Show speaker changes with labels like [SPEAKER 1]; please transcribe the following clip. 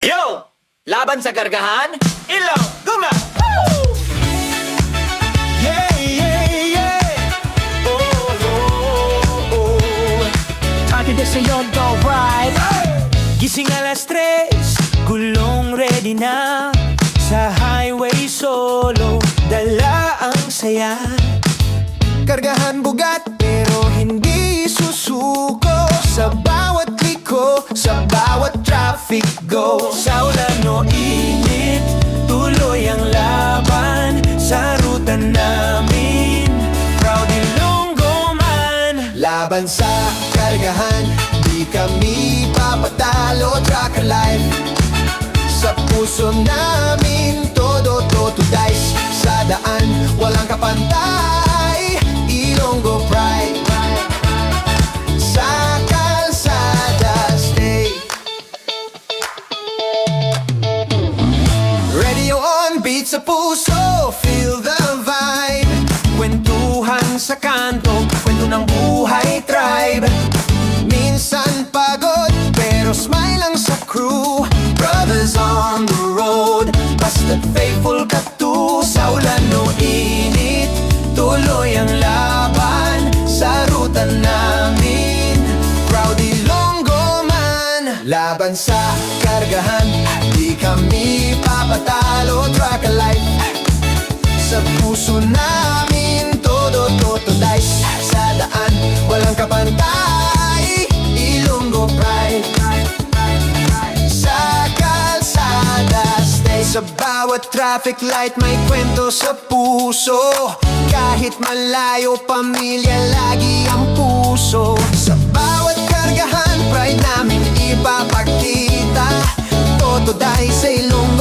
[SPEAKER 1] Yo! Laban sa kargahan? Ilaw! Guma! Woo! Yeah, yeah, yeah! Oh, oh, oh.
[SPEAKER 2] Akin na sa'yo, go right.
[SPEAKER 3] Gising alas 3, gulong ready na. Sa highway solo, dala ang saya.
[SPEAKER 4] Kargahan bugat pero hindi susuko. Sa bawat liko, sa bawat traffic go.
[SPEAKER 3] Sa ulan o init, tuloy ang laban. Sa ruta namin, proud Ilonggo man.
[SPEAKER 4] Laban sa kargahan, di kami papatalo. Track alive, sa puso namin todo dice. Sa daan, walang kapantay. Ilonggo pride. Sa kalsada stay. Radio on, beat sa puso. Feel the vibe.
[SPEAKER 3] Kwentuhan sa kanto, kwento ng buhay tribe.
[SPEAKER 4] Minsan pagod, pero smile lang sa crew. Brothers on the road, basta't faithful ka to. Sa ulan o init, tuloy ang laban. Sa ruta namin, proud Ilonggo man. Laban sa kargahan, di kami papatalo. Track alive, sa puso namin todo dice. Sa daan, walang kapantay. Ilonggo pride. Sa kalsada stay. Sa bawat traffic light may kwento sa puso. Kahit malayo, pamilya lagi ang puso. Sa bawat kargahan, pride namin ipapakita. Todo dahil sa Ilonggo